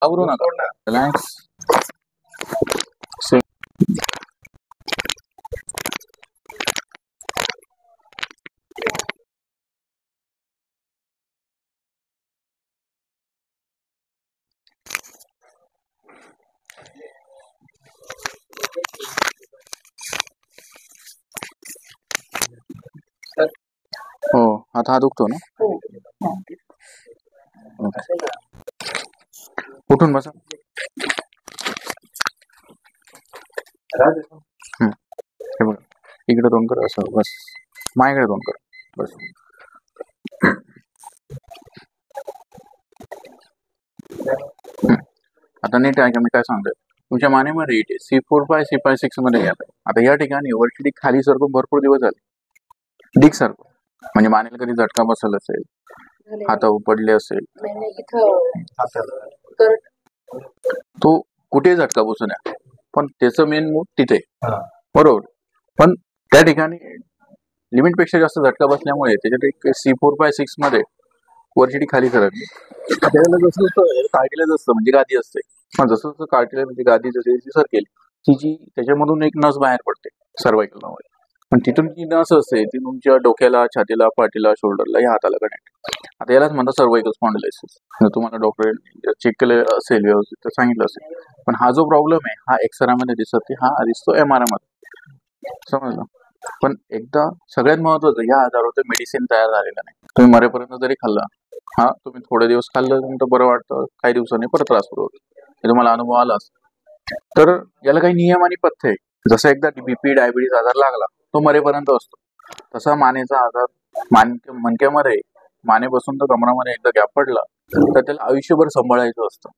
आवरू नका, रिलॅक्स. हो, आता हा दुखतो ना. उठून बसा. हे बघा, इकडे दोन कर, असं बस. माझ्याकडे दोन कर, बस. आता नीट आहे का मी काय सांगतोय. तुमच्या मानेमध्ये इथे C4-5 C5-6 मध्ये येत आहे. आता या ठिकाणी वरची डिक खाली सरकून भरपूर दिवस झाले. डिक सरकून म्हणजे मानेला कधी झटका बसला असेल, हातावर पडले असेल, तो कुठेही झटका बसू द्या, पण त्याचं मेन मूळ तिथे, बरोबर. पण त्या ठिकाणी लिमिट पेक्षा जास्त झटका बसल्यामुळे त्याच्यात C4-6 मध्ये वरची खाली सरकली. त्याला जसं जसं कार्टिलेज असतं म्हणजे गादी असते, मग जसं जसं कार्टिलेज म्हणजे गादी जशी सरकेल तिची त्याच्यामधून एक नस बाहेर पडते सर्वायकल मध्ये. पण तिथून जी नस असते ती तुमच्या डोक्याला, छातीला, पाठीला, शोल्डरला, या हाताला कनेक्ट. आता यालाच म्हणतात सर्वायकल स्पॉन्डिलायसिस. तुम्हाला डॉक्टर चेक केलं असेल, व्यवस्थित तर सांगितलं असेल. पण हा जो प्रॉब्लेम आहे हा एक्सरे मध्ये दिसत नाही, हा दिसतो MRI मध्ये, समजलं. पण एकदा सगळ्यात महत्वाचं, या आजारावर मेडिसिन तयार झालेलं नाही. तुम्ही मरेपर्यंत जरी खाल्ला, हा तुम्ही थोडे दिवस खाल्लं तुमचं बरं वाटतं, काही दिवसांनी परत त्रास सुरू होतो, हे तुम्हाला अनुभव आलाच. तर याला काही नियम आणि पथ्य आहे. जसं एकदा BP डायबिटीज आजार लागला तो मरेपर्यंत असतो, तसा मानेचा आजार मणक्यामध्ये मानेपासून तर कमरामध्ये एकदा गॅप पडला तर त्याला आयुष्यभर सांभाळायचं असतं.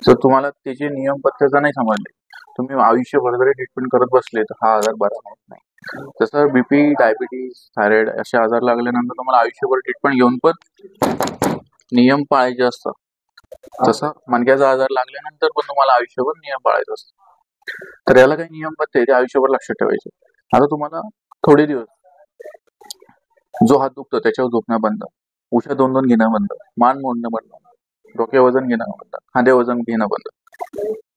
जर तुम्हाला त्याचे नियम पथ्यचा नाही समजले, तुम्ही आयुष्यभर जरी ट्रीटमेंट करत बसले तर हा आजार बरा होत नाही. जसं BP, डायबिटीज, थायरॉइड असे आजार लागल्यानंतर तुम्हाला आयुष्यभर ट्रीटमेंट घेऊन पण नियम पाळायचे असतात, तसं मणक्याचा आजार लागल्यानंतर पण तुम्हाला आयुष्यभर नियम पाळायचे असतात. तर याला काही नियम पथ्य आहे ते आयुष्यभर लक्षात ठेवायचे. आता तुम्हाला थोडे दिवस जो हात दुखतो त्याच्यावर झोपणं बंद, उशा 2-2 घेणं बंद, मान मोडणं बंद, डोक्या वजन घेणं बंद, खांदे वजन घेणं बंद.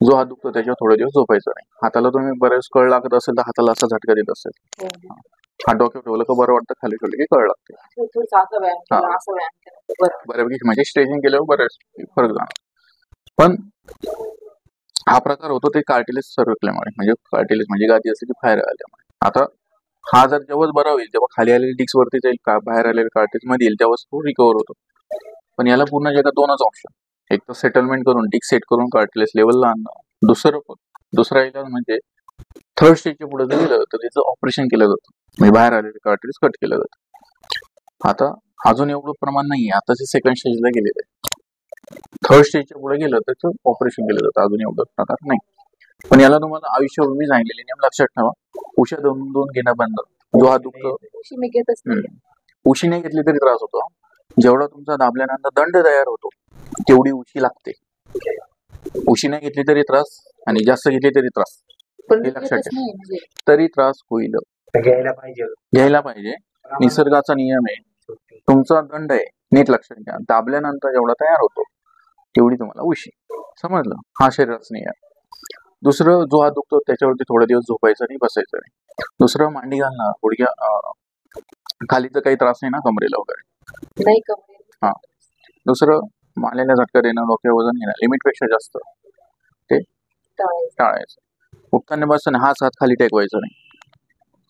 जो हात दुखतो त्याच्यावर थोडे दिवस झोपायचं नाही. हाताला तुम्ही बरेच कळ लागत असेल तर हाताला असा झटका देत असेल, हात डोक्यावर ठेवलं का बरं वाटतं, खाली ठेवलं की कळ लागते. बऱ्यापैकी म्हणजे स्ट्रेचिंग केल्यावर बरेच फरक जाणार. पण हा प्रकार होतो ते कार्टिलेज सरकल्यामुळे, म्हणजे कार्टिलेज म्हणजे गादी असते ती बाहेर आल्यामुळे. आता हा जर जेव्हा बरा होईल, जेव्हा खाली आलेले डिक्स वरती जाईल, का बाहेर आलेले कार्टिलेज मध्ये येईल, तेव्हा तो रिकवर होतो. पण याला पूर्ण जगात दोनच ऑप्शन, एक तर सेटलमेंट करून डिक सेट करून कार्टिलेज लेवलला आणणं, दुसरा इलाज म्हणजे थर्ड स्टेजच्या पुढे जर गेलं तर त्याचं ऑपरेशन केलं जातं, म्हणजे बाहेर आलेले कार्टिलेज कट केलं जातं. आता अजून एवढं प्रमाण नाहीये, आताचे सेकंड स्टेजला गेलेलं आहे. थर्ड स्टेजच्या पुढे गेलं तर त्याचं ऑपरेशन केलं जातं, अजून एवढं प्रकार नाही. पण याला तुम्हाला आयुष्यभर मी सांगितलेले नियम लक्षात ठेवा. उशा 2-2 घेणं बंद, जो हा दुखतो उशी नाही घेतली तरी त्रास होतो. जेवढा तुमचा दाबल्यानंतर दंड तयार होतो तेवढी उशी लागते. उशी नाही घेतली तरी त्रास आणि जास्त घेतली तरी त्रास, हे लक्षात ठेवा. तरी त्रास होईल, घ्यायला पाहिजे. निसर्गाचा नियम आहे, तुमचा दंड आहे, नीट लक्षात घ्या. दाबल्यानंतर जेवढा तयार होतो तेवढी तुम्हाला उशी, समजलं. हा शरीराचा नियम. दुसरं, जो हात दुखतो त्याच्यावरती थोडे दिवस झोपायचं नाही, बसायचं नाही. दुसरं, मांडी घालणं, गुडघ्या खाली तर काही त्रास नाही ना, कमरेला वगैरे नाही. हा, दुसरं, मानेला झटका देणं, डोक्यावर वजन घेणं लिमिट पेक्षा जास्त ते टाळायचं. उठताना बसताना हाच हात खाली टेकवायचा नाही,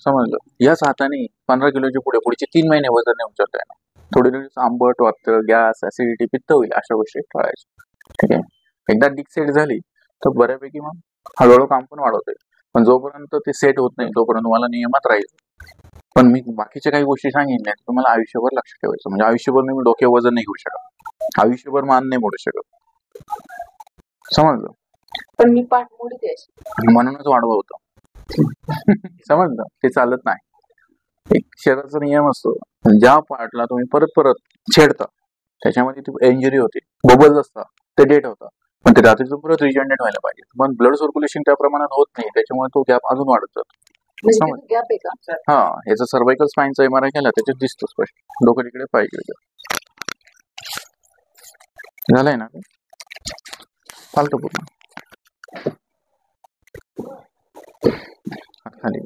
समजलं. याच हाताने 15 किलोच्या पुढचे 3 महिने वजन नाही उचलता येणार. थोडे दिवस आंबट वाटतं, गॅस, ऍसिडिटी, पित्त होईल, अशा गोष्टी टाळायच्या. ठीक आहे. एकदा डिक सेट झाली तर बऱ्यापैकी मग हळूहळू काम पण वाढवते. पण जोपर्यंत ते सेट होत नाही तोपर्यंत तुम्हाला नियमात राहायचं. पण मी बाकीच्या काही गोष्टी सांगितल्या तुम्हाला आयुष्यभर लक्ष ठेवायचं. म्हणजे आयुष्यभर मी डोक्यावर वजन नाही घेऊ शकत, आयुष्यभर मान नाही मोडू शकत, समजलं. पण मी पाठ मोडते म्हणूनच वाढवा होतं. समजलं, ते चालत नाही. एक शरीराचा नियम असतो, ज्या पार्टला तुम्ही परत परत छेडता त्याच्यामध्ये ती इंजुरी होते, बबल्स असतात, ते डेट होतात. पण ते रात्रीचं परत रिजनरेट व्हायला पाहिजे. पण ब्लड सर्क्युलेशन त्या प्रमाणात होत नाही, त्याच्यामुळे तो गॅप अजून वाढत जातो. हा, याचा सर्वायकल स्पाइनचा MRI केला त्याच्यात दिसतो स्पष्ट. डोकं तिकडे पाहिजे झालंय ना. फालतू पूर्ण हात खाली.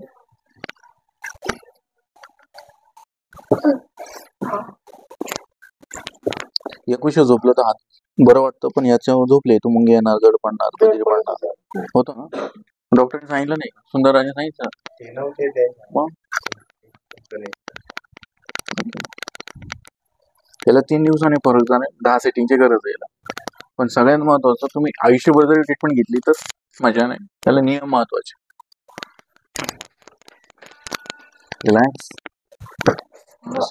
एकविशे झोपलं तर हात बरं वाटतं, पण याच्यावर झोपले तू मुंगे येणार, जड पडणार, बदिरी पडणार होतं ना. डॉक्टरने सांगितलं नाही, सुंदरराजे सांगितलं मग त्याला 3 दिवसांनी फरक झाला. 10 सेटिंगची गरज आहे याला. पण सगळ्यात महत्वाचं, तुम्ही आयुष्यभर जरी ट्रीटमेंट घेतली तर मजा नाही. त्याला नियम महत्वाचे. Relax,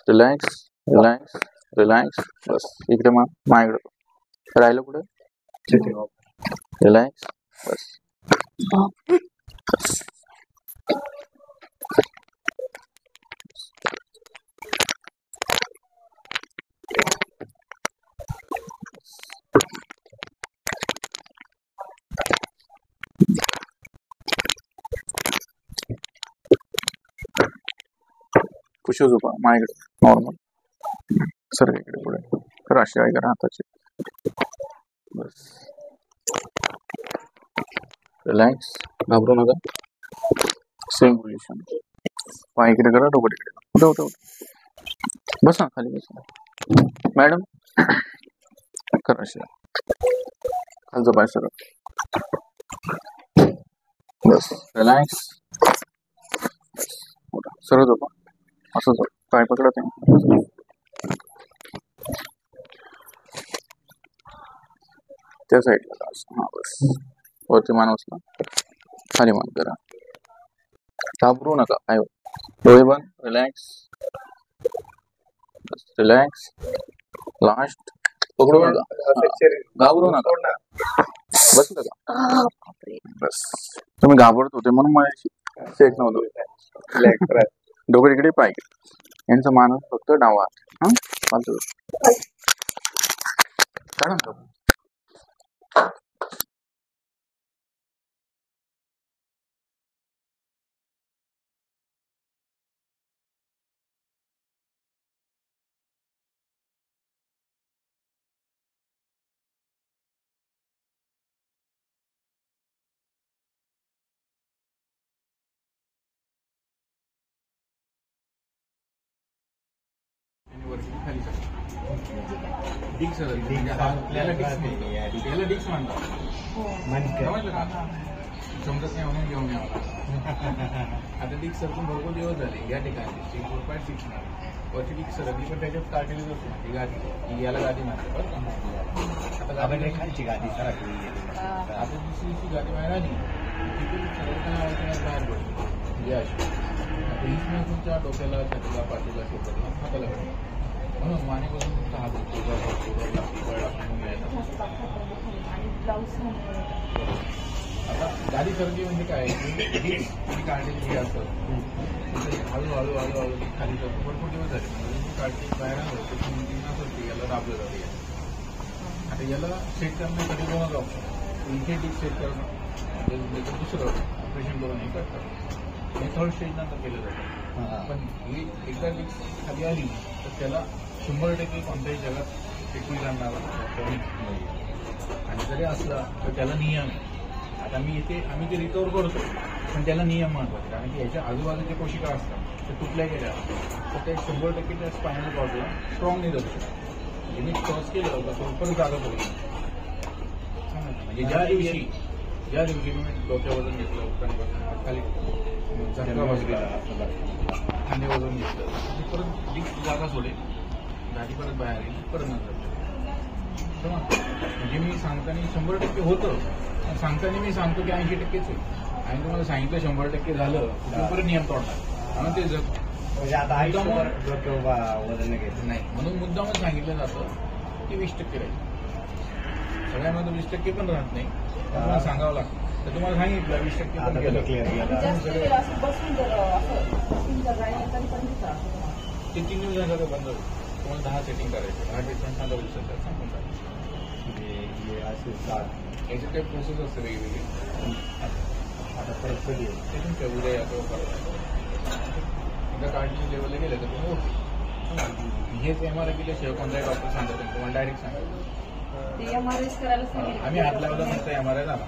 relax, relax, relax. बस इकडे माझ्याकडे राहिलं कुठे. रिलॅक्स. बस खुश हो झोपा माझ्याकडे नॉर्मल. सर इकडे पुढे करा, अशी करा हाताची. बस रिलॅक्स, घाबरू नका. Same position. पाय इकडे करा, डोकं तिकडे. उठा उठा उठा. बसा खाली बसा. मॅडम करा अशी. खालचा पाय सरळ. बस रिलॅक्स. सरळ झोपा. असं पाय पकडत आहे. त्या साईडला. हा बस. वरती मान उचला, खाली मान करा. घाबरू नका. काय डोळे बंद. Relax, relax. लास्ट. पकडू नका, घाबरू नका. बसलं का. बस तुम्ही घाबरत होते म्हणून माझ्याशी सेट नव्हतं. डोकं इकडे, पाय यांचा मानस फक्त डावा. हा फालतू काढा. खाली डिक्स डिक्स म्हणतात. समजत नाही म्हणून घेऊन यावं. आता डिक्स सरकून भरपूर दिवस झाले या ठिकाणी. 4.6 वरची डिक्स सरकली, पण त्याच्यात कार्टिलेज असतो ती गादी. याला गादी म्हणतात. आता खालची गादी सरकली. आता दुसरीची गादी बाहेर आली तिथून सरकण्यावर बाहेर पडतो. म्हणजे अशी. आता हीच नाही तुमच्या डोक्याला, छातीला, पाठीला, शोधाला, हाताला पडतो. म्हणून मानेपासून तुमचा हात आता गाडी सरकी म्हणजे काय कार्टिलेज हे असतं. हळूहळू हळूहळू खाली जातो. भरपूर दिवस झाले कार्टिलेज बाहेर आलं तर याला दाबलं जाते. आता याला सेट करण्यासाठी दोनच ऑप्शन. इथे डिक सेट करणं म्हणजे दुसरं ऑपरेशन करून हे करतात. हे थर्ड स्टेज नंतर केलं जातं. पण ही एकदा डिक खाली आली तर त्याला 100% कोणत्याही जगात टिकून जाणारा नाही. आणि जरी असला तर त्याला नियम आहे. आता आम्ही ते रिकवर करतो, पण त्याला नियम महत्वाचे. कारण की याच्या आजूबाजूच्या कोशिका असतात, ते तुटल्या गेल्या तर ते 100% त्या स्पायनल कॉर्डला स्ट्रॉंग नाही जाऊ शकत. म्हणजे मी क्रॉस केलं तर तो परत जागा पडली. म्हणजे ज्या दिवशी तुम्ही डोक्या वजन घेतलं, खाली झटका बसला, खांदे वजन घेतलं, परत जागा सोडेल, गाडी परत बाहेर येईल, परत नंतर. म्हणजे मी सांगताना 100% होतं, सांगताना मी सांगतो की 80%च होईल. आणि तुम्हाला सांगितलं 100% झालं परत नियम तोडणार. म्हणून ते म्हणजे आता वजन घ्यायचं नाही म्हणून मुद्दामच सांगितलं जातं की 20% राहील. सगळ्यांमध्ये 20% पण राहत नाही. तुम्हाला सांगावं लागतं. तर तुम्हाला सांगितलं 20% पण केलं. ते 3 दिवसांसाठी बंद होईल. तुम्हाला 10 सेटिंग करायचं. 10 ट्रीटमेंट सांगा दिवसात सांगून टाकायचं. याची काही प्रोसेस असते वेगवेगळी. आता परत कधी ते तुमच्या उद्या याचं एकदा कार्डिओ लेवलला गेलं तर तुम्ही ओके. हेच MRI केल्याशिवाय कोणताही डॉक्टर सांगतात तुम्हाला डायरेक्ट सांगायचं. ते MRI करायला सांगितलं. आम्ही हात लावला नंतर MRI झाला.